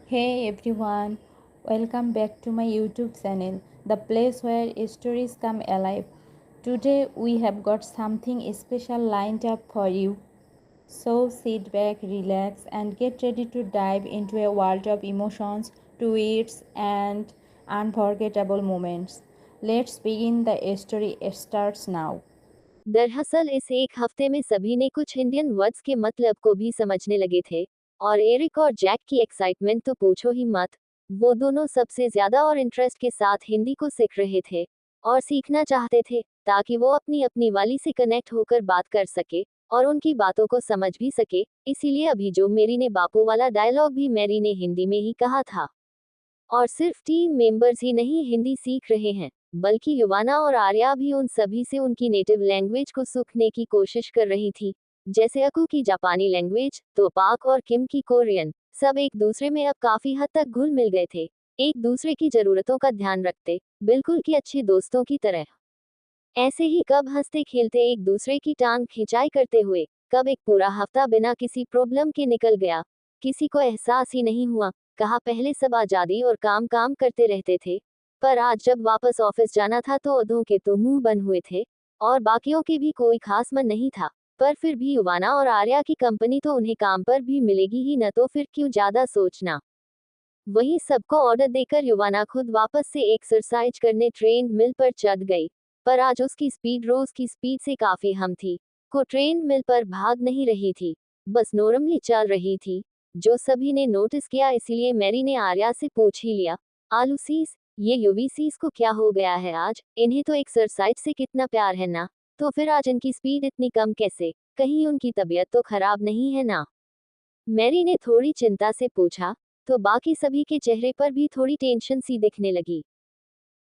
Hey everyone, welcome back to my YouTube channel, the place where stories come alive. Today we have got something special lined up for you. So sit back, relax, and get ready to dive into a world of emotions, tweets, and unforgettable moments. Let's begin. The story starts now. दरअसल इस एक हफ्ते में सभी ने कुछ Indian words के मतलब को भी समझने लगे थे। और एरिक और जैक की एक्साइटमेंट तो पूछो ही मत। वो दोनों सबसे ज्यादा और इंटरेस्ट के साथ हिंदी को सीख रहे थे और सीखना चाहते थे, ताकि वो अपनी अपनी वाली से कनेक्ट होकर बात कर सके और उनकी बातों को समझ भी सके। इसीलिए अभी जो मेरी ने बापू वाला डायलॉग भी मेरी ने हिंदी में ही कहा था। और सिर्फ टीम मेंबर्स ही नहीं हिंदी सीख रहे हैं, बल्कि युवाना और आर्या भी उन सभी से उनकी नेटिव लैंग्वेज को सीखने की कोशिश कर रही थी। जैसे अकू की जापानी लैंग्वेज, तो पाक और किम की कोरियन। सब एक दूसरे में अब काफी हद तक घुल मिल गए थे, एक दूसरे की जरूरतों का ध्यान रखते, बिल्कुल कि अच्छे दोस्तों की तरह। ऐसे ही कब हंसते खेलते एक दूसरे की टांग खिंचाई करते हुए, कब एक पूरा हफ्ता बिना किसी प्रॉब्लम के निकल गया। किसी को एहसास ही नहीं हुआ। कहा पहले सब आजादी और काम काम करते रहते थे, पर आज जब वापस ऑफिस जाना था तो अधों के तो मुंह बन हुए थे और बाकियों के भी कोई खास मन नहीं था। पर फिर भी युवाना और आर्या की कंपनी तो उन्हें काम पर भी मिलेगी ही न, तो फिर क्यों ज्यादा सोचना। वहीं सबको ऑर्डर देकर युवाना खुद वापस से एक्सरसाइज करने ट्रेन मिल पर चढ़ गई। पर आज उसकी स्पीड रोज की स्पीड से काफी हम थी। को ट्रेन मिल पर भाग नहीं रही थी, बस नॉर्मली चल रही थी, जो सभी ने नोटिस किया। इसीलिए मैरी ने आर्या से पूछ ही लिया, आलू सीस, ये यूवी सीस को क्या हो गया है आज? इन्हें तो एक्सरसाइज से कितना प्यार है ना, तो फिर आज इनकी स्पीड इतनी कम कैसे? कहीं उनकी तबीयत तो खराब नहीं है ना? मैरी ने थोड़ी चिंता से पूछा। तो बाकी सभी के चेहरे पर भी थोड़ी टेंशन सी दिखने लगी।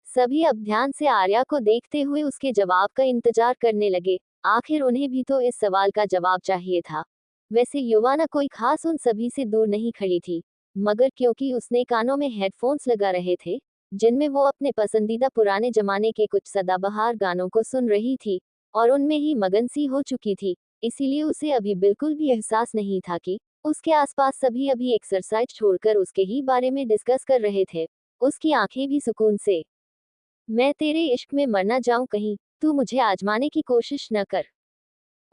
सभी अब ध्यान से आर्या को देखते हुए उसके जवाब का इंतजार करने लगे। आखिर उन्हें भी तो इस सवाल का जवाब चाहिए था। वैसे युवाना कोई खास उन सभी से दूर नहीं खड़ी थी, मगर क्योंकि उसने कानों में हेडफोन्स लगा रहे थे, जिनमें वो अपने पसंदीदा पुराने जमाने के कुछ सदाबहार गानों को सुन रही थी और उनमें ही मगन सी हो चुकी थी, इसीलिए उसे अभी बिल्कुल भी एहसास नहीं था कि उसके आसपास सभी अभी एक्सरसाइज छोड़कर उसके ही बारे में डिस्कस कर रहे थे। उसकी आंखें भी सुकून से, मैं तेरे इश्क में मर ना जाऊं कहीं, तू मुझे आजमाने की कोशिश न कर।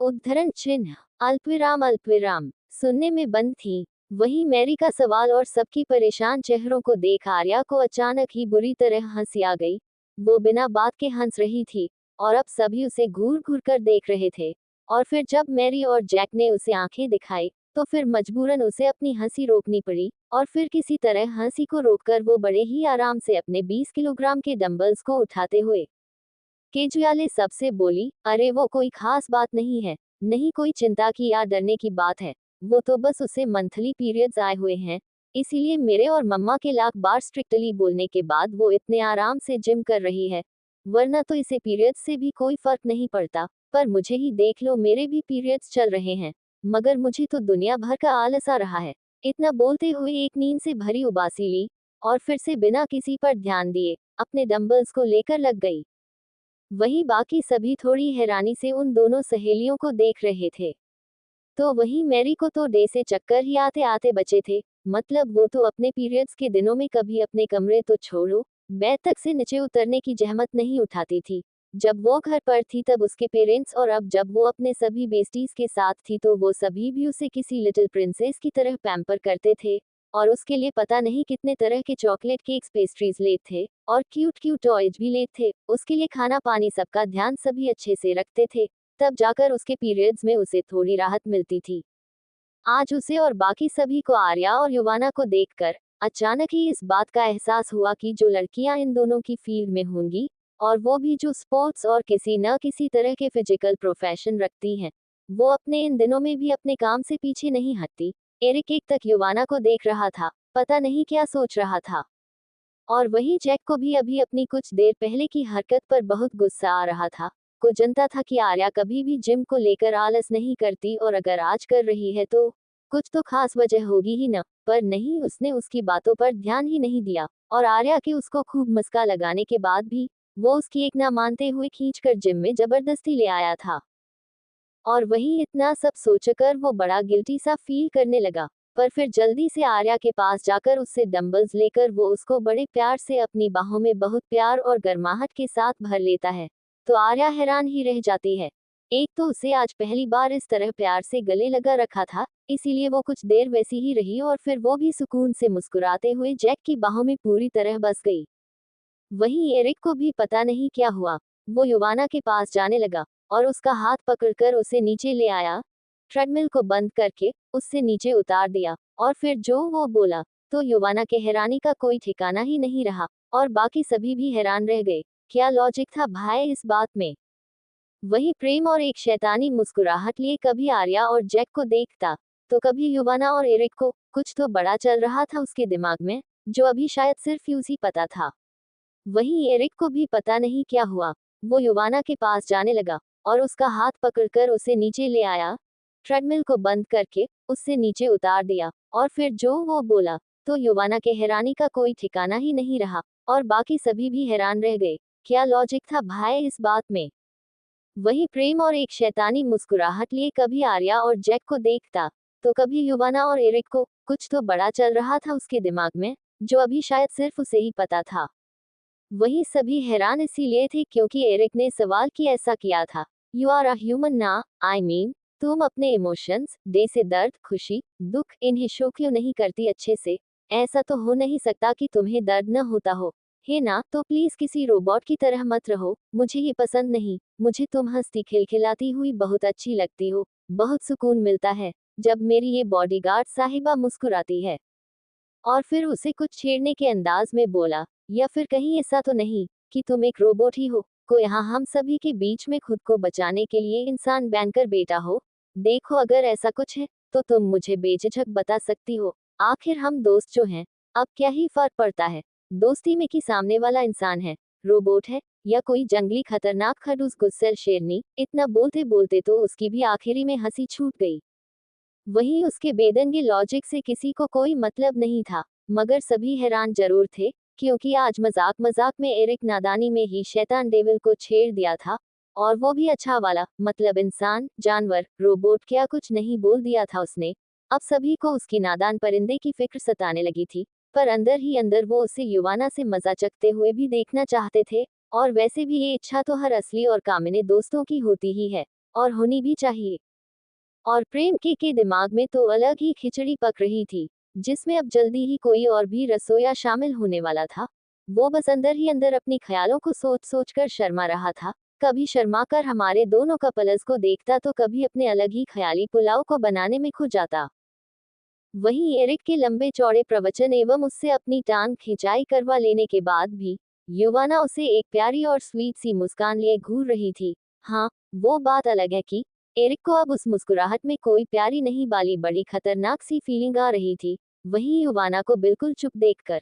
उद्धरण चिन्ह, अल्पविराम अल्पविराम, सुनने में बंद थी। वहीं मैरी का सवाल और सबकी परेशान चेहरों को देख आर्या को अचानक ही बुरी तरह हंसी आ गई। वो बिना बात के हंस रही थी और अब सभी उसे घूर घूर कर देख रहे थे। और फिर जब मैरी और जैक ने उसे आंखें दिखाई, तो फिर मजबूरन उसे अपनी हंसी रोकनी पड़ी। और फिर किसी तरह हंसी को रोककर वो बड़े ही आराम से अपने 20 किलोग्राम के डंबल्स को उठाते हुए केजुआले सबसे बोली, अरे वो कोई खास बात नहीं है, नहीं कोई चिंता की या डरने की बात है। वो तो बस उसे मंथली पीरियड्स आए हुए हैं, इसीलिए मेरे और मम्मा के लाख बार स्ट्रिक्टली बोलने के बाद वो इतने आराम से जिम कर रही है। वरना तो इसे पीरियड्स से भी कोई फर्क नहीं पड़ता। पर मुझे ही देख लो, मेरे भी पीरियड्स चल रहे हैं, मगर मुझे तो दुनिया भर का आलस आ रहा है। इतना बोलते हुए एक नींद से भरी उबासी ली और फिर से बिना किसी पर ध्यान दिए अपने डंबल्स को लेकर लग गई। वहीं बाकी सभी थोड़ी हैरानी से उन दोनों सहेलियों को देख रहे थे। तो वहीं मैरी को तो डे से चक्कर ही आते आते बचे थे। मतलब वो तो अपने पीरियड्स के दिनों में कभी अपने कमरे तो छोड़ो, बेड तक से नीचे उतरने की जहमत नहीं उठाती थी। जब वो घर पर थी तब उसके पेरेंट्स, और अब जब वो अपने सभी बेस्टीज के साथ थी तो वो सभी भी उसे किसी लिटिल प्रिंसेस की तरह पैम्पर करते थे और उसके लिए पता नहीं कितने तरह के चॉकलेट केक्स, पेस्ट्रीज लेते थे और क्यूट क्यूट टॉयज भी लेते थे। उसके लिए खाना पानी सबका ध्यान सभी अच्छे से रखते थे। तब जाकर उसके पीरियड्स में उसे थोड़ी राहत मिलती थी। आज उसे और बाकी सभी को आर्या और युवाना को देखकर अचानक ही इस बात का एहसास हुआ कि जो लड़कियां इन दोनों की फील्ड में होंगी, और वो भी जो स्पोर्ट्स और किसी न किसी तरह के फिजिकल प्रोफेशन रखती हैं, वो अपने इन दिनों में भी अपने काम से पीछे नहीं हटती। एरिक एक तक युवाना को देख रहा था, पता नहीं क्या सोच रहा था। और वहीं जैक को भी अभी अपनी कुछ देर पहले की हरकत पर बहुत गुस्सा आ रहा था। को जनता था कि आर्या कभी भी जिम को लेकर आलस नहीं करती, और अगर आज कर रही है तो कुछ तो खास वजह होगी ही न। पर नहीं, उसने उसकी बातों पर ध्यान ही नहीं दिया और आर्या के उसको खूब मस्का लगाने के बाद भी वो उसकी एक ना मानते हुए खींचकर जिम में जबरदस्ती ले आया था। और वहीं इतना सब सोचकर वो बड़ा गिल्टी सा फील करने लगा। पर फिर जल्दी से आर्या के पास जाकर उससे डंबल्स लेकर वो उसको बड़े प्यार से अपनी बाहों में बहुत प्यार और गर्माहट के साथ भर लेता है तो आर्या हैरान ही रह जाती है। एक तो उसे आज पहली बार इस तरह प्यार से गले लगा रखा था, इसीलिए वो कुछ देर वैसी ही रही और फिर वो भी सुकून से मुस्कुराते हुए जैक की बाहों में पूरी तरह बस गई। वहीं एरिक को भी पता नहीं क्या हुआ, वो युवाना के पास जाने लगा और उसका हाथ पकड़कर उसे नीचे ले आया, ट्रेडमिल को बंद करके उससे नीचे उतार दिया और फिर जो वो बोला तो युवाना के हैरानी का कोई ठिकाना ही नहीं रहा और बाकी सभी भी हैरान रह गए। क्या लॉजिक था भाई इस बात में। वही प्रेम और एक शैतानी मुस्कुराहट लिए कभी आर्या और जैक को देखता तो कभी युवाना और एरिक को। कुछ तो बड़ा चल रहा था उसके दिमाग में, जो अभी शायद सिर्फ उसी पता था। वहीं एरिक को भी पता नहीं क्या हुआ, वो युवाना के पास जाने लगा और उसका हाथ पकड़कर उसे नीचे ले आया, ट्रेडमिल को बंद करके उससे नीचे उतार दिया और फिर जो वो बोला तो युवाना के हैरानी का कोई ठिकाना ही नहीं रहा और बाकी सभी भी हैरान रह गए। क्या लॉजिक था भाई इस बात में। वही प्रेम और एक शैतानी मुस्कुराहट लिए कभी आर्या और जैक को देखता तो कभी युवाना और एरिक को। कुछ तो बड़ा चल रहा था उसके दिमाग में, जो अभी शायद सिर्फ उसे ही पता था। वही सभी हैरान इसीलिए थे क्योंकि एरिक ने सवाल कि ऐसा किया था। यू आर अ ह्यूमन ना, आई मीन तुम अपने इमोशंस जैसे दर्द, खुशी, दुख इन्हें शो क्यों नहीं करती अच्छे से। ऐसा तो हो नहीं सकता कि तुम्हें दर्द न होता हो, है ना। तो प्लीज किसी रोबोट की तरह मत रहो, मुझे ये पसंद नहीं। मुझे तुम हंसती खिलखिलाती हुई बहुत अच्छी लगती हो, बहुत सुकून मिलता है जब मेरी ये बॉडीगार्ड साहिबा मुस्कुराती है। और फिर उसे कुछ छेड़ने के अंदाज में बोला, या फिर कहीं ऐसा तो नहीं कि तुम एक रोबोट ही हो, को यहाँ हम सभी के बीच में खुद को बचाने के लिए इंसान बनकर बेटा हो। देखो अगर ऐसा कुछ है तो तुम मुझे बेझिझक बता सकती हो, आखिर हम दोस्त जो हैं, अब क्या ही फर्क पड़ता है दोस्ती में कि सामने वाला इंसान है, रोबोट है या कोई जंगली खतरनाक खड़ूस गुस्सेल शेरनी। इतना बोलते बोलते तो उसकी भी आखिरी में हंसी छूट गई। वहीं उसके बेदंगे लॉजिक से किसी को कोई मतलब नहीं था, मगर सभी हैरान जरूर थे क्योंकि आज मजाक मजाक में एरिक नादानी में ही शैतान डेविल को छेड़ दिया था, और वो भी अच्छा वाला, मतलब इंसान, जानवर, रोबोट क्या कुछ नहीं बोल दिया था उसने। अब सभी को उसकी नादान परिंदे की फिक्र सताने लगी थी, पर अंदर ही अंदर वो उसे युवाना से मजा चखते हुए भी देखना चाहते थे। और वैसे भी ये इच्छा तो हर असली और कामिने दोस्तों की होती ही है, और होनी भी चाहिए। और प्रेम के दिमाग में तो अलग ही खिचड़ी पक रही थी, जिसमें अब जल्दी ही कोई और भी रसोया शामिल होने वाला था। वो बस अंदर ही अंदर अपनी ख्यालों को सोच सोच कर शर्मा रहा था, कभी शर्मा कर हमारे दोनों कपल्स को देखता तो कभी अपने अलग ही ख्याली पुलाव को बनाने में खो जाता। वहीं एरिक के लंबे चौड़े प्रवचन एवं उससे अपनी टांग खिंचाई करवा लेने के बाद भी युवाना उसे एक प्यारी और स्वीट सी मुस्कान लिए घूर रही थी। हाँ, वो बात अलग है कि एरिक को अब उस मुस्कुराहट में कोई प्यारी नहीं बाली बड़ी खतरनाक सी फीलिंग आ रही थी। वहीं युवाना को बिल्कुल चुप देखकर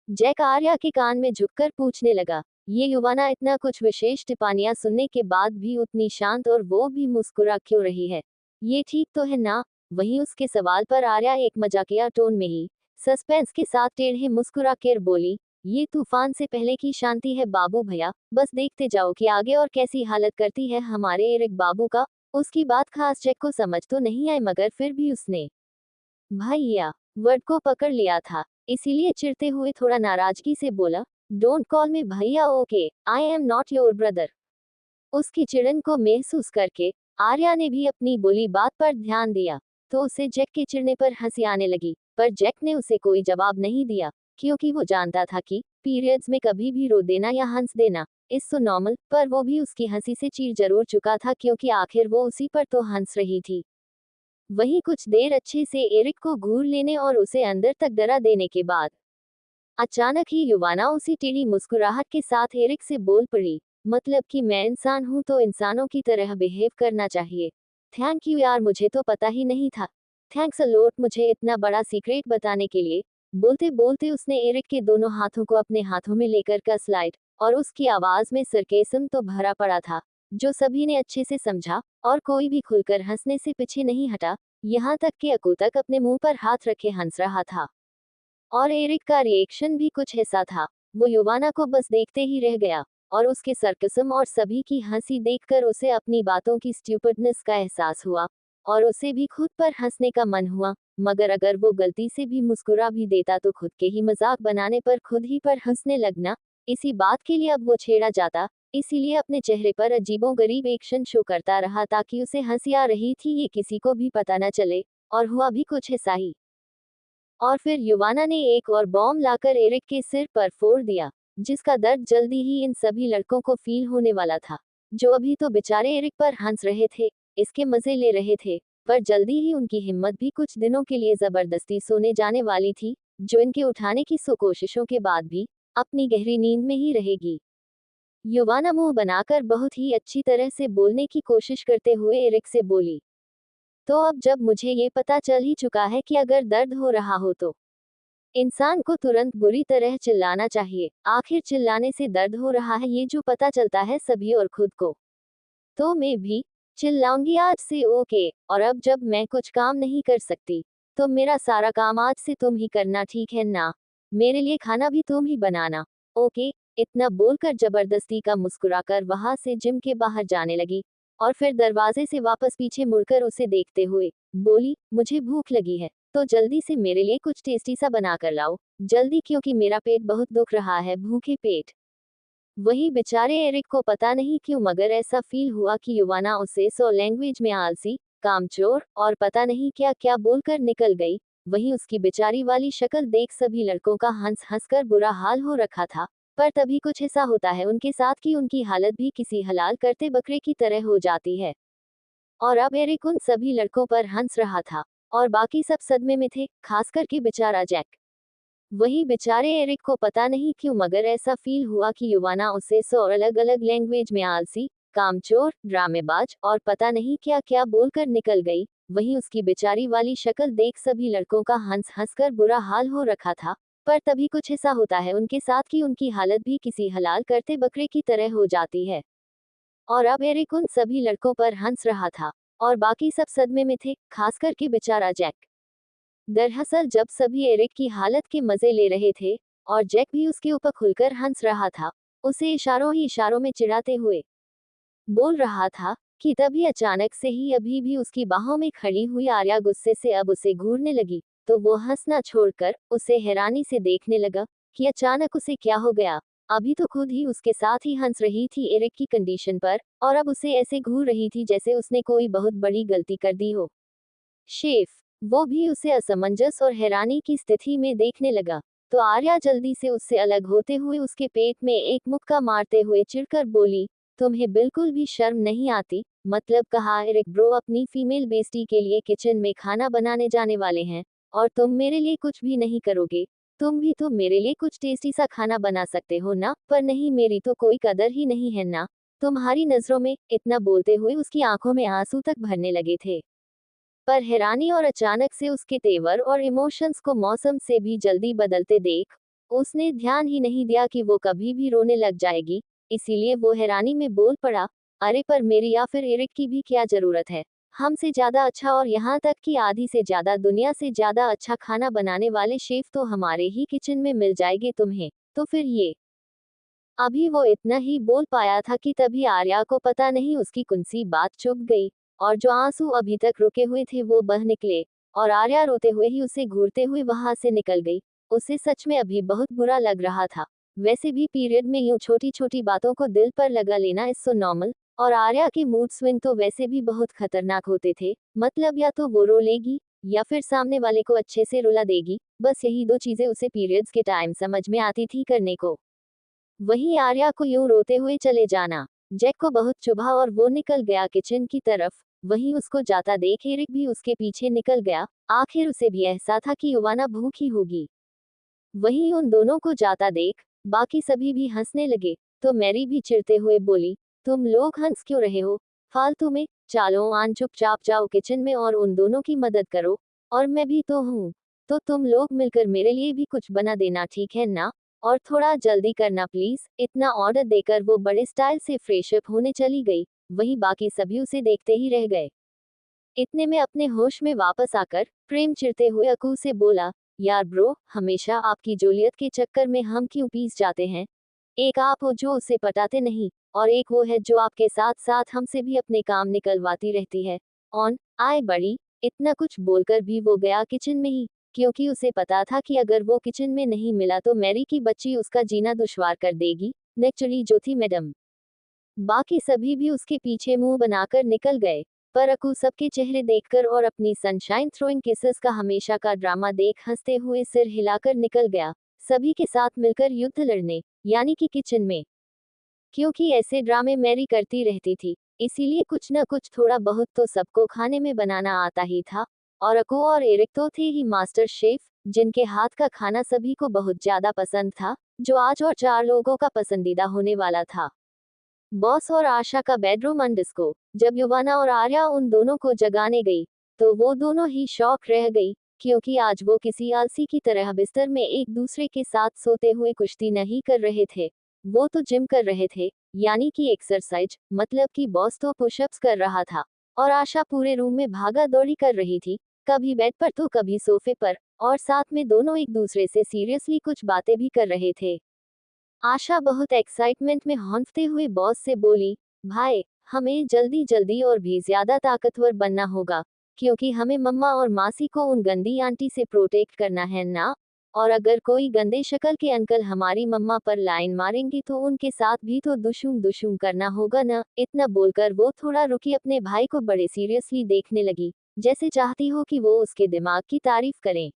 जैक आर्या के कान में झुककर पूछने लगा, ये युवाना इतना कुछ विशेष टिप्पणियां सुनने के बाद भी उतनी शांत और वो भी मुस्कुरा क्यों रही है, ये ठीक तो है ना। वहीं उसके सवाल पर आर्या एक मजाकिया टोन में ही सस्पेंस के साथ टेढ़े मुस्कुरा कर बोली, ये तूफान से पहले की शांति है बाबू भैया, बस देखते जाओ कि आगे और कैसी हालत करती है हमारे एरिक बाबू का। उसकी बात खास जैक को समझ तो नहीं आई, मगर फिर भी उसने भैया वर्ड को पकड़ लिया था, इसीलिए चिढ़ते हुए थोड़ा नाराजगी से बोला, डोंट कॉल मी भैया, okay, I am not your brother. उसकी चिड़न को महसूस करके आर्या ने भी अपनी बोली बात पर ध्यान दिया, तो उसे जैक के चिढ़ने पर हंसी आने लगी, पर जैक ने उसे कोई जवाब नहीं दिया, क्योंकि वो जानता था कि पीरियड्स में कभी भी रो देना या हंस देना इस सो नॉर्मल, पर वो भी उसकी हंसी से चीर जरूर चुका था क्योंकि आखिर वो उसी पर तो हंस रही थी। वहीं कुछ देर अच्छे से एरिक को घूर लेने और उसे अंदर तक डरा देने के बाद अचानक ही युवाना उसी टेढ़ी मुस्कुराहट के साथ एरिक से बोल पड़ी, मतलब कि मैं इंसान हूं तो इंसानों की तरह बिहेव करना चाहिए। थैंक यू यार, मुझे तो पता ही नहीं था। थैंक्स अ लॉट मुझे इतना बड़ा सीक्रेट बताने के लिए। बोलते बोलते उसने एरिक के दोनों हाथों को अपने हाथों में लेकर कस लाइट, और उसकी आवाज में सरकेसम तो भरा पड़ा था, जो सभी ने अच्छे से समझा, और कोई भी खुलकर हंसने से पीछे नहीं हटा, यहाँ तक कि अकू तक अपने मुंह पर हाथ रखे हंस रहा था। और एरिक का रिएक्शन भी कुछ ऐसा था, वो युवाना को बस देखते ही रह गया, और उसके सरकसम और सभी की हंसी देखकर उसे अपनी बातों की स्ट्यूपिडनेस का एहसास हुआ। और उसे भी खुद पर हंसने का मन हुआ, मगर अगर वो गलती से भी मुस्कुरा भी देता तो खुद के ही मजाक बनाने पर खुद ही पर हंसने लगना, इसी बात के लिए अब वो छेड़ा जाता। इसीलिए अपने चेहरे पर अजीबोगरीब एक्शन शो करता रहा ताकि उसे हंसी आ रही थी ये किसी को भी पता न चले, और हुआ भी कुछ ऐसा ही। और फिर युवाना ने एक और बॉम्ब लाकर एरिक के सिर पर फोड़ दिया, जिसका दर्द जल्दी ही इन सभी लड़कों को फील होने वाला था, जो अभी तो बेचारे एरिक पर हंस रहे थे, इसके मजे ले रहे थे, पर जल्दी ही उनकी हिम्मत भी कुछ दिनों के लिए जबरदस्ती सोने जाने वाली थी, जो इनके उठाने की सौ कोशिशों के बाद भी अपनी गहरी नींद में ही रहेगी। युवाना मुंह बनाकर बहुत ही अच्छी तरह से बोलने की कोशिश करते हुए एरिक से बोली, तो अब जब मुझे ये पता चल ही चुका है कि अगर दर्द हो रहा हो तो इंसान को तुरंत बुरी तरह चिल्लाना चाहिए, आखिर चिल्लाने से दर्द हो रहा है ये जो पता चलता है सभी और खुद को, तो मैं भी चिल्लाऊंगी आज से, ओके। और अब जब मैं कुछ काम नहीं कर सकती, तो मेरा सारा काम आज से तुम ही करना, ठीक है ना? मेरे लिए खाना भी तुम ही बनाना, ओके। इतना बोलकर जबरदस्ती का मुस्कुराकर वहां से जिम के बाहर जाने लगी, और फिर दरवाजे से वापस पीछे मुड़कर उसे देखते हुए बोली, मुझे भूख लगी है, तो जल्दी से मेरे लिए कुछ टेस्टी सा बना कर लाओ, जल्दी, क्योंकि मेरा पेट बहुत दुख रहा है, भूखे पेट। वही बेचारे एरिक को पता नहीं क्यों मगर ऐसा फील हुआ कि युवाना उसे सौ लैंग्वेज में आलसी, कामचोर और पता नहीं क्या क्या बोलकर निकल गई। वहीं उसकी बेचारी वाली शक्ल देख सभी लड़कों का हंस हंस कर बुरा हाल हो रखा था। पर तभी कुछ ऐसा होता है उनके साथ कि उनकी हालत भी किसी हलाल करते बकरे की तरह हो जाती है। और अब एरिक उन सभी लड़कों पर हंस रहा था, और बाकी सब सदमे में थे, खास करके बेचारा जैक। वही बेचारे एरिक को पता नहीं क्यों मगर ऐसा फील हुआ कि युवाना उसे सौ अलग अलग लैंग्वेज में आलसी, कामचोर, ड्रामेबाज और पता नहीं क्या क्या बोलकर निकल गई। वहीं उसकी बेचारी वाली शक्ल देख सभी लड़कों का हंस हंस कर बुरा हाल हो रखा था। पर तभी कुछ ऐसा होता है उनके साथ कि उनकी हालत भी किसी हलाल करते बकरे की तरह हो जाती है। और अब एरिक उन सभी लड़कों पर हंस रहा था, और बाकी सब सदमे में थे, खास करके बेचारा जैक। दरअसल जब सभी एरिक की हालत के मजे ले रहे थे, और जैक भी उसके ऊपर खुलकर हंस रहा था, उसे इशारों ही इशारों में चिढ़ाते हुए बोल रहा था, कि तभी अचानक से ही अभी भी उसकी बाहों में खड़ी हुई आर्या गुस्से से अब उसे घूरने लगी। तो वो हंसना छोड़कर उसे हैरानी से देखने लगा, कि अचानक उसे क्या हो गया। अभी तो खुद ही उसके साथ ही हंस रही थी एरिक की कंडीशन पर, और अब उसे ऐसे घूर रही थी जैसे उसने कोई बहुत बड़ी गलती कर दी हो। शेफ, वो भी उसे असमंजस और हैरानी की स्थिति में देखने लगा। तो आर्या जल्दी से उससे अलग होते हुए उसके पेट में एक मुक्का मारते हुए चिढ़कर बोली, तुम्हें बिल्कुल भी शर्म नहीं आती? मतलब कहा एरिक ब्रो अपनी फीमेल बेस्टी के लिए किचन में खाना बनाने जाने वाले हैं, और तुम मेरे लिए कुछ भी नहीं करोगे? तुम भी तो मेरे लिए कुछ टेस्टी सा खाना बना सकते हो ना, पर नहीं, मेरी तो कोई कदर ही नहीं है ना तुम्हारी नजरों में। इतना बोलते हुए उसकी आंखों में आंसू तक भरने लगे थे। पर हैरानी और अचानक से उसके तेवर और इमोशंस को मौसम से भी जल्दी बदलते देख उसने ध्यान ही नहीं दिया कि वो कभी भी रोने लग जाएगी। इसीलिए वो हैरानी में बोल पड़ा, अरे पर मेरी या फिर एरिक की भी क्या जरूरत है? हमसे ज्यादा अच्छा और यहाँ तक कि आधी से ज्यादा दुनिया से ज्यादा अच्छा खाना बनाने वाले शेफ तो हमारे ही किचन में मिल जाएंगे तुम्हें, तो फिर ये। अभी वो इतना ही बोल पाया था कि तभी आर्या को पता नहीं उसकी कौन सी बात चुप गई, और जो आंसू अभी तक रुके हुए थे वो बह निकले, और आर्या रोते हुए ही उसे घूरते हुए वहां से निकल गई। उसे सच में अभी बहुत बुरा लग रहा था। वैसे भी पीरियड में यूं छोटी छोटी बातों को दिल पर लगा लेना इज सो नॉर्मल, और आर्या के मूड स्विंग तो वैसे भी बहुत खतरनाक होते थे। मतलब या तो वो रो लेगी, या फिर सामने वाले को अच्छे से रुला देगी, बस यही दो चीजें उसे पीरियड्स के टाइम समझ में आती थी करने को। वहीं आर्या को यूं रोते हुए चले जाना जैक को बहुत चुभा, और वो निकल गया किचन की तरफ। वहीं उसको जाता देख एरिक भी उसके पीछे निकल गया। आखिर उसे भी एहसास था कि युवाना भूखी होगी। वहीं उन दोनों को जाता देख बाकी सभी भी हंसने लगे। तो मैरी भी चिढ़ते हुए बोली, तुम लोग हंस क्यों रहे हो फालतू में? चालो आन चुपचाप जाओ किचन में और उन दोनों की मदद करो, और मैं भी तो हूँ, तो तुम लोग मिलकर मेरे लिए भी कुछ बना देना, ठीक है ना? और थोड़ा जल्दी करना प्लीज। इतना ऑर्डर देकर वो बड़े स्टाइल से फ्रेशअप होने चली गई। वहीं बाकी सभी उसे देखते ही रह गए। इतने में अपने होश में वापस आकर प्रेम चिढ़ते हुए अकू से बोला, यार ब्रो, हमेशा आपकी जोलियत के चक्कर में हम क्यों पीस जाते हैं? एक आप हो जो उसे पटाते नहीं, और एक वो है जो आपके साथ साथ हमसे भी अपने काम निकलवाती रहती है। ऑन आए बड़ी, इतना कुछ बोलकर भी वो गया किचन में ही, क्योंकि उसे पता था कि अगर वो किचन में नहीं मिला तो मैरी की बच्ची उसका जीना दुश्वार कर देगी, नेचुरली जो थी मैडम। बाकी सभी भी उसके पीछे मुंह बनाकर निकल गए, पर अकू सबके चेहरे देखकर और अपनी सनशाइन थ्रोइंग किसेस का हमेशा का ड्रामा देख हंसते हुए सिर हिलाकर निकल गया, सभी के साथ मिलकर युद्ध लड़ने, यानी कि किचन में। क्योंकि ऐसे ड्रामे मैरी करती रहती थी, इसीलिए कुछ न कुछ थोड़ा बहुत तो सबको खाने में बनाना आता ही था। और अको और एरिक तो थे ही मास्टर शेफ, जिनके हाथ का खाना सभी को बहुत ज्यादा पसंद था, जो आज और 4 लोगों का पसंदीदा होने वाला था। बॉस और आशा का बेडरूम अनडिस्को। जब युवाना और आर्या उन दोनों को जगाने गई, तो वो दोनों ही शॉक रह गई, क्योंकि आज वो किसी आलसी की तरह बिस्तर में एक दूसरे के साथ सोते हुए कुश्ती नहीं कर रहे थे, वो तो जिम कर रहे थे, यानी कि एक्सरसाइज, मतलब कि बॉस तो पुशअप्स कर रहा था, और आशा पूरे रूम में भागा दौड़ी कर रही थी, कभी बेड पर तो कभी सोफे पर, और साथ में दोनों एक दूसरे से सीरियसली कुछ बातें भी कर रहे थे। आशा बहुत एक्साइटमेंट में हौंफते हुए बॉस से बोली, भाई, हमें जल्दी जल्दी और भी ज्यादा ताकतवर बनना होगा, क्योंकि हमें मम्मा और मासी को उन गंदी आंटी से प्रोटेक्ट करना है ना। और अगर कोई गंदे शक्ल के अंकल हमारी मम्मा पर लाइन मारेंगे तो उनके साथ भी तो दुशुम दुशुम करना होगा ना। इतना बोलकर वो थोड़ा रुकी अपने भाई को बड़े सीरियसली देखने लगी, जैसे चाहती हो कि वो उसके दिमाग की तारीफ करें।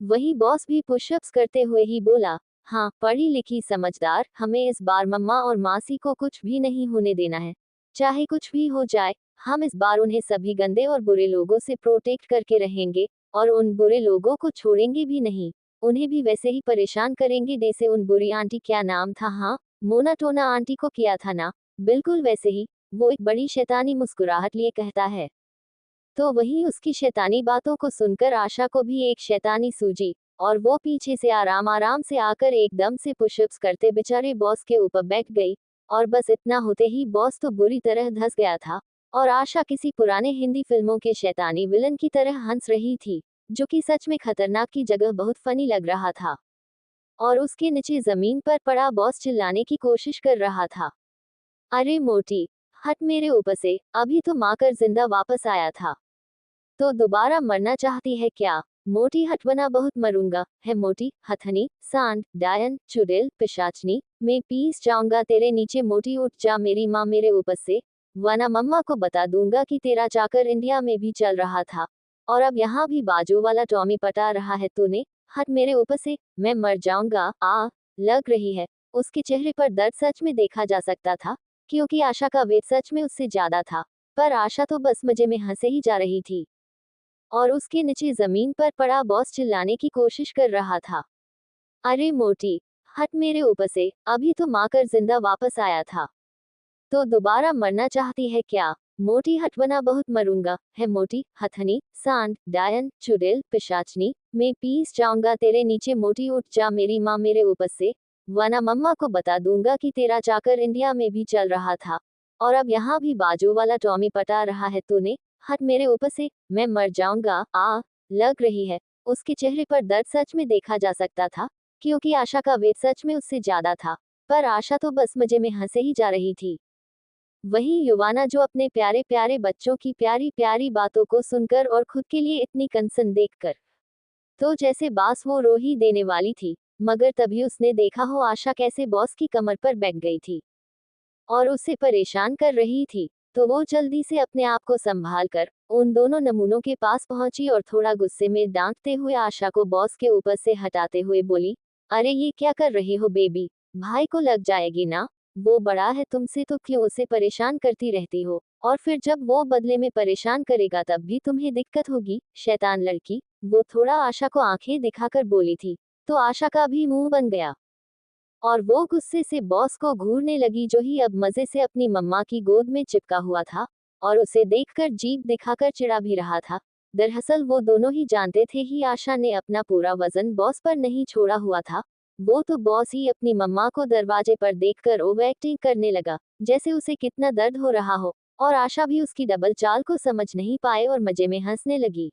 वही बॉस भी पुशअप्स करते हुए ही बोला, हाँ, पढ़ी लिखी समझदार, हमें इस बार मम्मा और मासी को कुछ भी नहीं होने देना है, चाहे कुछ भी हो जाए। हम इस बार उन्हें सभी गंदे और बुरे लोगों से प्रोटेक्ट करके रहेंगे, और उन बुरे लोगों को छोड़ेंगे भी नहीं, उन्हें भी वैसे ही परेशान करेंगे जैसे उन बुरी आंटी, क्या नाम था, हाँ, मोना टोना आंटी को किया था ना, बिल्कुल वैसे ही। वो एक बड़ी शैतानी मुस्कुराहट लिए कहता है। तो वहीं उसकी शैतानी बातों को सुनकर आशा को भी एक शैतानी सूझी, और वो पीछे से आराम आराम से आकर एकदम से पुशअप्स करते बेचारे बॉस के ऊपर बैठ गई। और बस इतना होते ही बॉस तो बुरी तरह धंस गया था, और आशा किसी पुराने हिंदी फिल्मों के शैतानी विलन की तरह हंस रही थी, जो कि सच में खतरनाक की जगह बहुत फनी लग रहा था। और उसके नीचे जमीन पर पड़ा बॉस चिल्लाने की कोशिश कर रहा था, अरे मोटी, हट मेरे ऊपर से, अभी तो माकर जिंदा वापस आया था, तो दोबारा मरना चाहती है क्या? मोटी हटवना बहुत मरूंगा है मोटी, हथनी, सांड, डायन, चुड़ैल, पिशाचनी, मैं पीस जाऊंगा तेरे नीचे मोटी, उठ जा मेरी माँ मेरे ऊपर से, वरना मम्मा को बता दूंगा कि तेरा चाकर इंडिया में भी चल रहा था, और अब यहाँ भी बाजू वाला टॉमी पटा रहा है तूने, हट मेरे ऊपर से, मैं मर जाऊंगा। आ लग रही है, उसके चेहरे पर दर्द सच में देखा जा सकता था, क्योंकि आशा का वेट सच में उससे ज्यादा था, पर आशा तो बस मजे में हंसे ही जा रही थी। और उसके नीचे जमीन पर पड़ा बॉस चिल्लाने की कोशिश कर रहा था, अरे मोटी, हट मेरे ऊपर से, अभी तो माकर जिंदा वापस आया था, तो दोबारा मरना चाहती है क्या? मोटी हटवना बहुत मरूंगा है मोटी, हथनी, सांड, डायन, चुड़ैल, पिशाचनी, मैं पीस जाऊंगा तेरे नीचे मोटी, उठ जा मेरी माँ मेरे ऊपर से, वरना मम्मा को बता दूंगा कि तेरा चाकर इंडिया में भी चल रहा था, और अब यहाँ भी बाजू वाला टॉमी पटा रहा है तूने, हट मेरे ऊपर से, मैं मर जाऊंगा। आ लग रही है, उसके चेहरे पर दर्द सच में देखा जा सकता था, क्योंकि आशा का वेट सच में उससे ज्यादा था, पर आशा तो बस मजे में हंसे ही जा रही थी। वहीं युवाना, जो अपने प्यारे प्यारे बच्चों की प्यारी प्यारी बातों को सुनकर और खुद के लिए इतनी कंसर्न देखकर, तो जैसे बास वो रो ही देने वाली थी, मगर तभी उसने देखा हो आशा कैसे बॉस की कमर पर बैठ गई थी, और उसे परेशान कर रही थी, तो वो जल्दी से अपने आप को संभाल कर उन दोनों नमूनों के पास पहुंची, और थोड़ा गुस्से में डांटते हुए आशा को बॉस के ऊपर से हटाते हुए बोली, अरे ये क्या कर रही हो बेबी, भाई को लग जाएगी ना, वो बड़ा है तुमसे तो क्यों उसे परेशान करती रहती हो, और फिर जब वो बदले में परेशान करेगा तब भी तुम्हें दिक्कत होगी, शैतान लड़की। वो थोड़ा आशा को आंखें दिखाकर बोली थी, तो आशा का भी मुंह बन गया, और वो गुस्से से बॉस को घूरने लगी, जो ही अब मजे से अपनी मम्मा की गोद में चिपका हुआ था, और उसे देखकर जीभ दिखाकर चिढ़ा भी रहा था। दरअसल वो दोनों ही जानते थे ही आशा ने अपना पूरा वजन बॉस पर नहीं छोड़ा हुआ था, वो तो बॉस ही अपनी मम्मा को दरवाजे पर देखकर ओवर एक्टिंग करने लगा, जैसे उसे कितना दर्द हो रहा हो, और आशा भी उसकी डबल चाल को समझ नहीं पाए और मजे में हंसने लगी।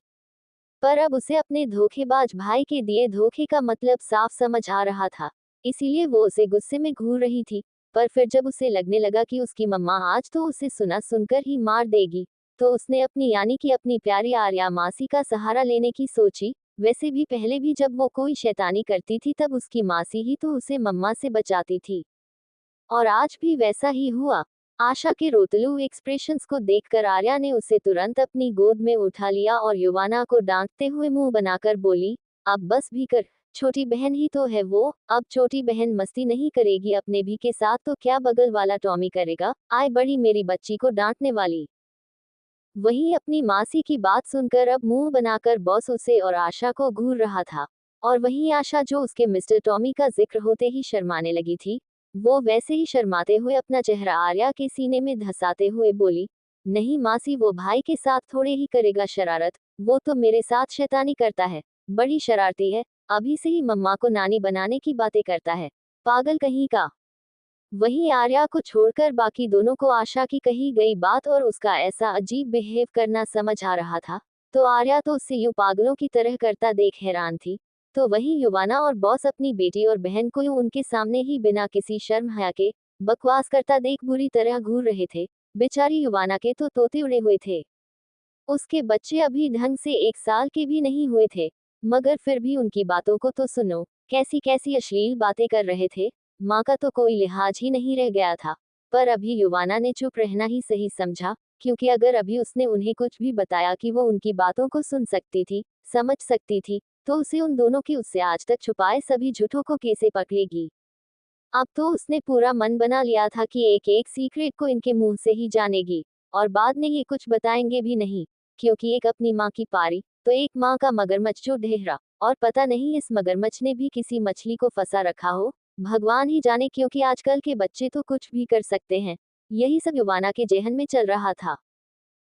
पर अब उसे अपने धोखेबाज भाई के दिए धोखे का मतलब साफ समझ आ रहा था, इसीलिए वो उसे गुस्से में घूर रही थी। पर फिर जब उसे लगने लगा कि उसकी मम्मा आज तो उसे सुना सुनकर ही मार देगी, तो उसने अपनी यानी कि अपनी प्यारी आर्या मासी का सहारा लेने की सोची। वैसे भी पहले भी जब वो कोई शैतानी करती थी तब उसकी मासी ही तो उसे मम्मा से बचाती थी, और आज भी वैसा ही हुआ। आशा के रोतलू एक्सप्रेशंस को देखकर आर्या ने उसे तुरंत अपनी गोद में उठा लिया और युवाना को डांटते हुए मुंह बनाकर बोली, अब बस भी कर, छोटी बहन ही तो है वो, अब छोटी बहन मस्ती नहीं करेगी अपने भी के साथ तो क्या बगल वाला टॉमी करेगा, आए बड़ी मेरी बच्ची को डांटने वाली। वहीं अपनी मासी की बात सुनकर अब मुंह बनाकर बॉस उसे और आशा को घूर रहा था, और वहीं आशा जो उसके मिस्टर टॉमी का जिक्र होते ही शर्माने लगी थी, वो वैसे ही शर्माते हुए अपना चेहरा आर्या के सीने में धंसाते हुए बोली, नहीं मासी वो भाई के साथ थोड़े ही करेगा शरारत, वो तो मेरे साथ शैतानी करता है, बड़ी शरारती है, अभी से ही मम्मा को नानी बनाने की बातें करता है, पागल कहीं का। वहीं आर्या को छोड़कर बाकी दोनों को आशा की कही गई बात और उसका ऐसा अजीब बिहेव करना समझ आ रहा था, तो आर्या तो उससे यूं पागलों की तरह करता देख हैरान थी। तो वहीं युवाना और बॉस अपनी बेटी और बहन को यूं उनके सामने ही बिना किसी शर्म हया के बकवास करता देख बुरी तरह घूर रहे थे। बेचारी युवाना के तो तोते उड़े हुए थे, उसके बच्चे अभी ढंग से 1 साल के भी नहीं हुए थे, मगर फिर भी उनकी बातों को तो सुनो, कैसी कैसी अश्लील बातें कर रहे थे। माँ का तो कोई लिहाज ही नहीं रह गया था। पर अभी युवाना ने चुप रहना ही सही समझा, क्योंकि अगर अभी उसने उन्हें कुछ भी बताया कि वो उनकी बातों को सुन सकती थी, समझ सकती थी, तो उसे उन दोनों की उससे आज तक छुपाए सभी झूठों को कैसे पकड़ेगी। अब तो उसने पूरा मन बना लिया था कि एक एक सीक्रेट को इनके मुंह से ही जानेगी, और बाद में ये कुछ बताएंगे भी नहीं, क्योंकि एक अपनी माँ की पारी, तो एक माँ का मगरमच्छ जो ढेहरा, और पता नहीं इस मगरमच्छ ने भी किसी मछली को फंसा रखा हो, भगवान ही जाने, क्योंकि आजकल के बच्चे तो कुछ भी कर सकते हैं। यही सब युवाना के जेहन में चल रहा था।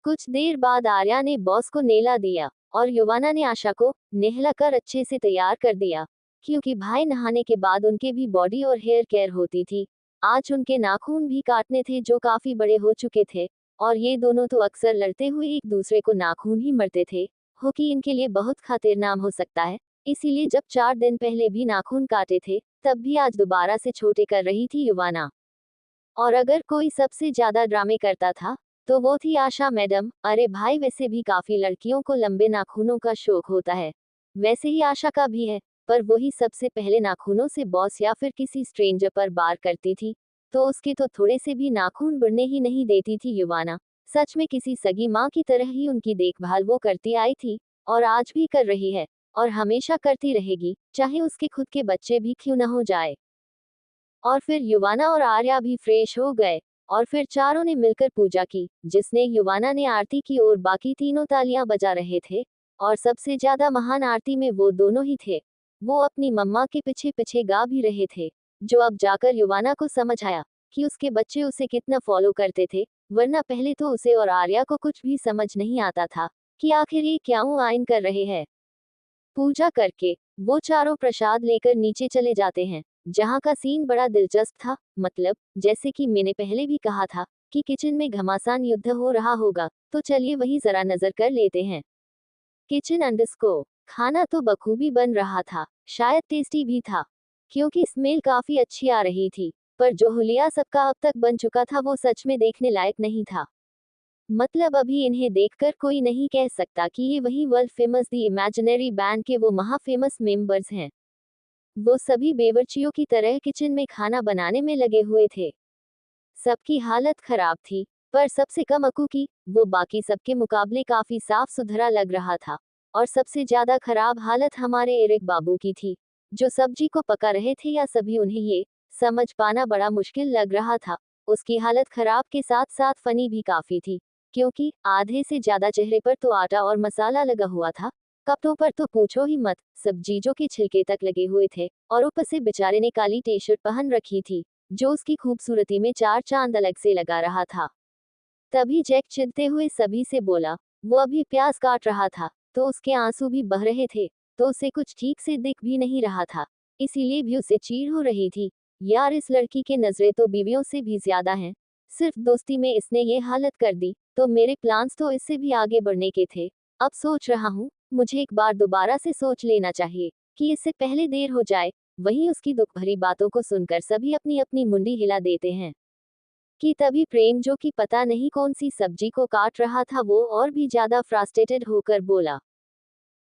कुछ देर बाद आर्या ने बॉस को नेला दिया, और युवाना ने आशा को नेहला कर अच्छे से तैयार कर दिया, क्योंकि भाई नहाने के बाद उनके भी बॉडी और हेयर केयर होती थी। आज उनके नाखून भी काटने थे जो काफी बड़े हो चुके थे, और ये दोनों तो अक्सर लड़ते हुए एक दूसरे को नाखून ही मरते थे, हो कि इनके लिए बहुत खातिरनाम हो सकता है। इसीलिए जब 4 दिन पहले भी नाखून काटे थे, तब भी आज दोबारा से छोटे कर रही थी युवाना। और अगर कोई सबसे ज्यादा ड्रामे करता था, तो वो थी आशा मैडम। अरे भाई वैसे भी काफी लड़कियों को लंबे नाखूनों का शौक होता है, वैसे ही आशा का भी है, पर वही सबसे पहले नाखूनों से बॉस या फिर किसी स्ट्रेंजर पर बार करती थी, तो उसके तो थोड़े से भी नाखून बढ़ने ही नहीं देती थी युवाना। सच में किसी सगी माँ की तरह ही उनकी देखभाल वो करती आई थी, और आज भी कर रही है, और हमेशा करती रहेगी, चाहे उसके खुद के बच्चे भी क्यों न हो जाए। और फिर युवाना और आर्या भी फ्रेश हो गए, और फिर चारों ने मिलकर पूजा की, जिसने युवाना ने आरती की और बाकी तीनों तालियां बजा रहे थे, और सबसे ज्यादा महान आरती में वो दोनों ही थे। वो अपनी मम्मा के पीछे पीछे गा भी रहे थे, जो अब जाकर युवाना को समझ आया कि उसके बच्चे उसे कितना फॉलो करते थे, वरना पहले तो उसे और आर्या को कुछ भी समझ नहीं आता था कि आखिर ये क्यों आइन कर रहे हैं। पूजा करके वो चारों प्रसाद लेकर नीचे चले जाते हैं, जहाँ का सीन बड़ा दिलचस्प था। मतलब जैसे कि मैंने पहले भी कहा था कि किचन में घमासान युद्ध हो रहा होगा, तो चलिए वही जरा नजर कर लेते हैं। किचन अंडरस्को खाना तो बखूबी बन रहा था, शायद टेस्टी भी था, क्योंकि स्मेल काफी अच्छी आ रही थी। पर जो हुलिया सबका अब तक बन चुका था वो सच में देखने लायक नहीं था। मतलब अभी इन्हें देखकर कोई नहीं कह सकता कि ये वही वर्ल्ड फेमस दी इमेजिनरी बैंड के वो महा फेमस मेंबर्स हैं। वो सभी बेवर्चियों की तरह किचन में खाना बनाने में लगे हुए थे। सबकी हालत खराब थी, पर सबसे कम अकू की, वो बाकी सबके मुकाबले काफी साफ सुथरा लग रहा था। और सबसे ज्यादा खराब हालत हमारे एरिक बाबू की थी, जो सब्जी को पका रहे थे, या सभी उन्हें ये समझ पाना बड़ा मुश्किल लग रहा था। उसकी हालत खराब के साथ साथ फनी भी काफी थी, क्योंकि आधे से ज्यादा चेहरे पर तो आटा और मसाला लगा हुआ था, कपड़ों पर तो पूछो ही मत, सब्जीजों के छिलके तक लगे हुए थे, और ऊपर से बेचारे ने काली टी शर्ट पहन रखी थी, जो उसकी खूबसूरती में 4 चांद अलग से लगा रहा था। तभी जैक चिढ़ते हुए सभी से बोला, वो अभी प्याज काट रहा था, तो उसके आंसू भी बह रहे थे, तो उसे कुछ ठीक से दिख भी नहीं रहा था, इसीलिए भी उसे चीड़ हो रही थी। यार इस लड़की के नजरें तो बीवियों से भी ज्यादा हैं, सिर्फ दोस्ती में इसने ये हालत कर दी, तो मेरे प्लान्स तो इससे भी आगे बढ़ने के थे। अब सोच रहा हूँ, मुझे एक बार दोबारा से सोच लेना चाहिए, कि इससे पहले देर हो जाए। वहीं उसकी दुख भरी बातों को सुनकर सभी अपनी अपनी मुंडी हिला देते हैं, कि तभी प्रेम, जो कि पता नहीं कौन सी सब्जी को काट रहा था, वो और भी ज्यादा फ्रस्ट्रेटेड होकर बोला,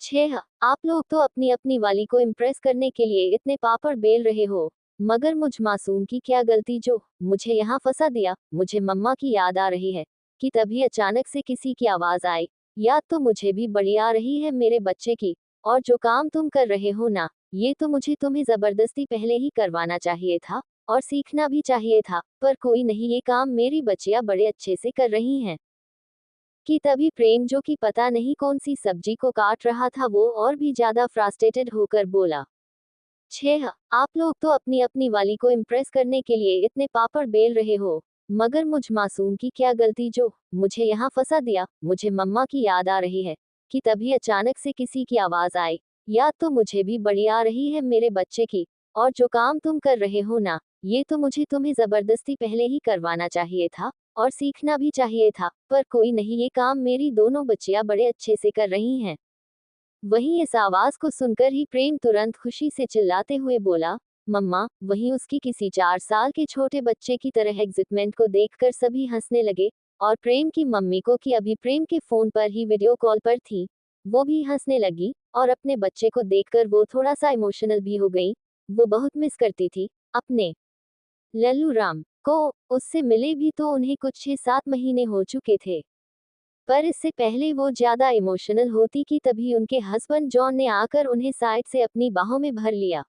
6 आप लोग तो अपनी अपनी वाली को इम्प्रेस करने के लिए इतने पापड़ बेल रहे हो, मगर मुझ मासूम की क्या गलती जो मुझे यहाँ फंसा दिया। मुझे मम्मा की याद आ रही है कि तभी अचानक से किसी की आवाज आई, याद तो मुझे भी बड़ी आ रही है मेरे बच्चे की, और जो काम तुम कर रहे हो ना, ये तो मुझे तुम्हें जबरदस्ती पहले ही करवाना चाहिए था और सीखना भी चाहिए था, पर कोई नहीं, ये काम मेरी बच्चियां बड़े अच्छे से कर रही हैं। कि तभी प्रेम, जो कि पता नहीं कौन सी सब्जी को काट रहा था, वो और भी ज्यादा फ्रस्ट्रेटेड होकर बोला, 6 आप लोग तो अपनी अपनी वाली को इम्प्रेस करने के लिए इतने पापड़ बेल रहे हो, मगर मुझ मासूम की क्या गलती जो मुझे यहाँ फंसा दिया। मुझे मम्मा की याद आ रही है कि तभी अचानक से किसी की आवाज आई, याद तो मुझे भी बड़ी आ रही है मेरे बच्चे की, और जो काम तुम कर रहे हो ना, ये तो मुझे तुम्हें जबरदस्ती पहले ही करवाना चाहिए था और सीखना भी चाहिए था, पर कोई नहीं, ये काम मेरी दोनों बच्चियां बड़े अच्छे से कर रही हैं। वहीं इस आवाज को सुनकर ही प्रेम तुरंत खुशी से चिल्लाते हुए बोला, मम्मा। वहीं उसकी किसी 4 साल के छोटे बच्चे की तरह एक्साइटमेंट को देखकर सभी हंसने लगे, और प्रेम की मम्मी को, कि अभी प्रेम के फोन पर ही वीडियो कॉल पर थी, वो भी हंसने लगी, और अपने बच्चे को देखकर वो थोड़ा सा इमोशनल भी हो गई। वो बहुत मिस करती थी अपने लल्लू राम को। उससे मिले भी तो उन्हें कुछ 6-7 महीने हो चुके थे, पर इससे पहले वो ज्यादा इमोशनल होती कि तभी उनके हस्बैंड जॉन ने आकर उन्हें साइड से अपनी बाहों में भर लिया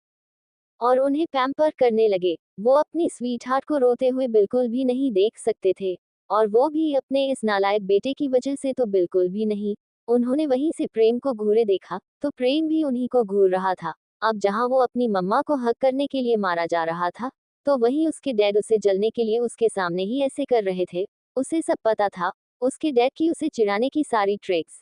और उन्हें पैम्पर करने लगे। वो अपनी स्वीट हार्ट को रोते हुए बिल्कुल भी नहीं देख सकते थे, और वो भी अपने इस नालायक बेटे की वजह से तो बिल्कुल भी नहीं। उन्होंने वहीं से प्रेम को घूरे देखा तो प्रेम भी उन्हीं को घूर रहा था। अब जहां वो अपनी मम्मा को हक करने के लिए मारा जा रहा था, तो वहीं उसके डैड उसे जलने के लिए उसके सामने ही ऐसे कर रहे थे। उसे सब पता था, उसके डैड की उसे चिढ़ाने की सारी ट्रिक्स।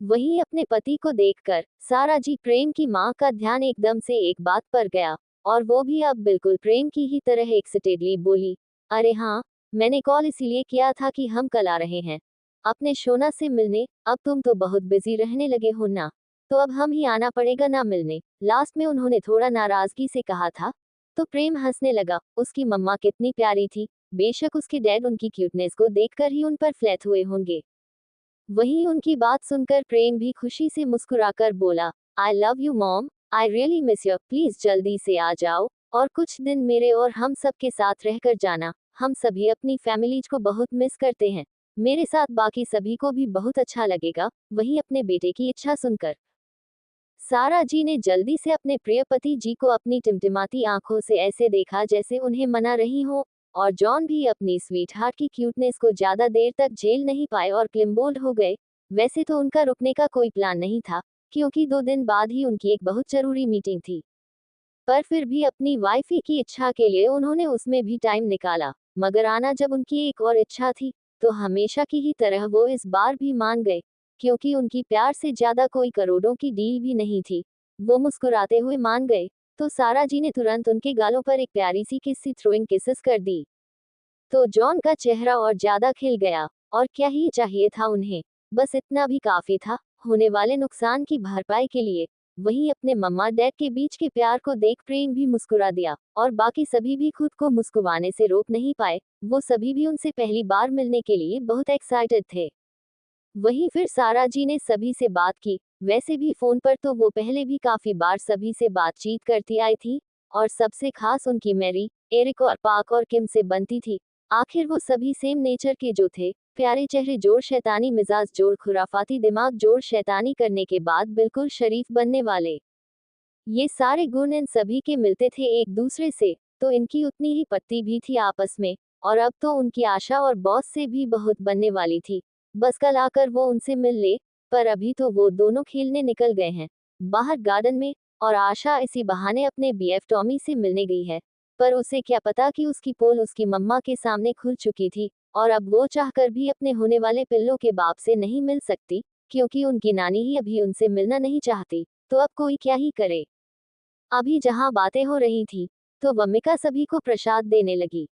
वहीं अपने पति को देखकर सारा जी प्रेम की मां का ध्यान एकदम से एक बात पर गया, और वो भी अब बिल्कुल प्रेम की ही तरह एक्साइटेडली बोली, अरे हाँ, मैंने कॉल इसीलिए किया था कि हम कल आ रहे हैं अपने शोना से मिलने। अब तुम तो बहुत बिजी रहने लगे हो ना, तो अब हम ही आना पड़ेगा ना मिलने, लास्ट में उन्होंने थोड़ा नाराजगी से कहा था। तो प्रेम हंसने लगा, उसकी मम्मा कितनी प्यारी थी, बेशक उसके डैड उनकी क्यूटनेस को देखकर ही उन पर फ्लैट हुए होंगे। वहीं उनकी बात सुनकर प्रेम भी खुशी से मुस्कुराकर बोला, I love you mom, I really miss you, please जल्दी से आ जाओ और कुछ दिन मेरे और हम सब के साथ रहकर जाना। हम सभी अपनी फैमिलीज को बहुत मिस करते हैं, मेरे साथ बाकी सभी को भी बहुत अच्छा लगेगा। वहीं अपने बेटे की इच्छा सुनकर सारा जी ने जल्दी से अपने प्रिय पति जी को अपनी टिमटिमाती आंखों से ऐसे देखा जैसे उन्हें मना रही हो, और जॉन भी अपनी स्वीट हार्ट की क्यूटनेस को ज्यादा देर तक झेल नहीं पाए और क्लिम्बोल्ड हो गए। वैसे तो उनका रुकने का कोई प्लान नहीं था, क्योंकि 2 दिन बाद ही उनकी एक बहुत जरूरी मीटिंग थी, पर फिर भी अपनी वाइफी की इच्छा के लिए उन्होंने उसमें भी टाइम निकाला। मगर आना जब उनकी एक और इच्छा थी, तो हमेशा की ही तरह वो इस बार भी मान गए, क्योंकि उनकी प्यार से ज्यादा कोई करोड़ों की डील भी नहीं थी। वो मुस्कुराते हुए मान गए, तो सारा जी ने तुरंत उनके गालों पर एक प्यारी सी किस्सी थ्रोइंग किसेस कर दी। तो जॉन का चेहरा और ज्यादा खिल गया, और क्या ही चाहिए था उन्हें, बस इतना भी काफी था होने वाले नुकसान की भरपाई के लिए। वहीं अपने मम्मा डैड के बीच के प्यार को देख प्रेम भी मुस्कुरा दिया, और बाकी सभी भी खुद को मुस्कुराने से रोक नहीं पाए। वो सभी भी उनसे पहली बार मिलने के लिए बहुत एक्साइटेड थे। वहीं फिर सारा जी ने सभी से बात की। वैसे भी फोन पर तो वो पहले भी काफी बार सभी से बातचीत करती आई थी, और सबसे खास उनकी मैरी, एरिक और पाक और किम से बनती थी। आखिर वो सभी सेम नेचर के जो थे, प्यारे चेहरे जोड़ शैतानी मिजाज जोड़ खुराफाती दिमाग जोड़ शैतानी करने के बाद बिल्कुल शरीफ बनने वाले। ये सारे गुण इन सभी के मिलते थे एक दूसरे से, तो इनकी उतनी ही पत्ती भी थी आपस में, और अब तो उनकी आशा और बॉस से भी बहुत बनने वाली थी। बस कल आकर वो उनसे मिल ले, पर अभी तो वो दोनों खेलने निकल गए हैं बाहर गार्डन में, और आशा इसी बहाने अपने बीएफ टॉमी से मिलने गई है। पर उसे क्या पता कि उसकी पोल उसकी मम्मा के सामने खुल चुकी थी, और अब वो चाहकर भी अपने होने वाले पिल्लों के बाप से नहीं मिल सकती, क्योंकि उनकी नानी ही अभी उनसे मिलना नहीं चाहती। तो अब कोई क्या ही करे। अभी जहां बातें हो रही थी, तो वमिका सभी को प्रसाद देने लगी।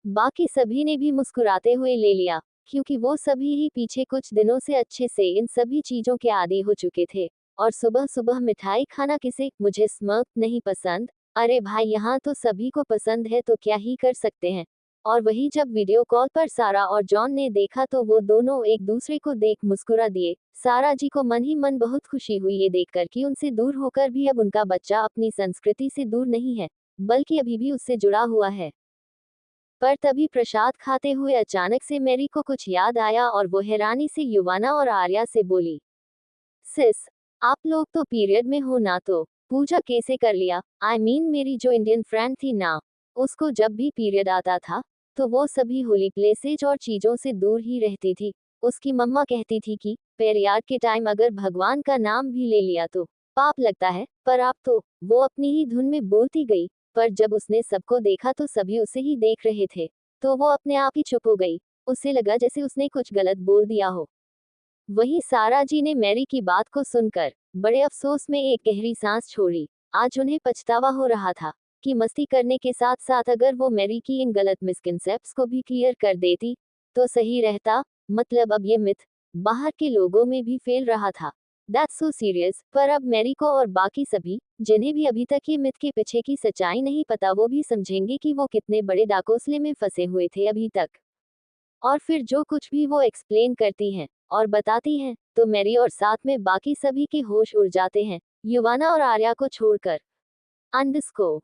बाकी सभी ने भी मुस्कुराते हुए ले लिया, क्योंकि वो सभी ही पीछे कुछ दिनों से अच्छे से इन सभी चीजों के आदी हो चुके थे। और सुबह सुबह मिठाई खाना किसे, मुझे स्मोक नहीं पसंद, अरे भाई यहाँ तो सभी को पसंद है तो क्या ही कर सकते हैं। और वही जब वीडियो कॉल पर सारा और जॉन ने देखा तो वो दोनों एक दूसरे को देख मुस्कुरा दिए। सारा जी को मन ही मन बहुत खुशी हुई ये देखकर कि उनसे दूर होकर भी अब उनका बच्चा अपनी संस्कृति से दूर नहीं है, बल्कि अभी भी उससे जुड़ा हुआ है। पर तभी प्रसाद खाते हुए अचानक से मैरी को कुछ याद आया और वो हैरानी से युवाना और आर्या से बोली, सिस, आप लोग तो पीरियड में हो ना, तो पूजा कैसे कर लिया? आई मीन मेरी जो इंडियन फ्रेंड थी ना, उसको जब भी पीरियड आता था तो वो सभी होली प्लेसेज और चीजों से दूर ही रहती थी। उसकी मम्मा कहती थी कि पेरियार के टाइम अगर भगवान का नाम भी ले लिया तो पाप लगता है, पर आप तो वो अपनी ही धुन में बोलती गई। पर जब उसने सबको देखा तो सभी उसे ही देख रहे थे, तो वो अपने आप ही चुप हो गई। उसे लगा जैसे उसने कुछ गलत बोल दिया हो। वहीं सारा जी ने मैरी की बात को सुनकर बड़े अफसोस में एक गहरी सांस छोड़ी। आज उन्हें पछतावा हो रहा था कि मस्ती करने के साथ साथ अगर वो मैरी की इन गलत मिसकंसेप्ट्स को भी क्लियर कर देती तो सही रहता। मतलब अब ये मिथ बाहर के लोगों में भी फैल रहा था। That's so serious. पर अब मैरी को और बाकी सभी जिन्हें भी अभी तक ये मिथ के पीछे की सच्चाई नहीं पता, वो भी समझेंगे कि वो कितने बड़े डाकोसले में फंसे हुए थे अभी तक। और फिर जो कुछ भी वो एक्सप्लेन करती हैं और बताती हैं, तो मैरी और साथ में बाकी सभी के होश उड़ जाते हैं, युवाना और आर्या को छोड़कर। अंडरस्कोर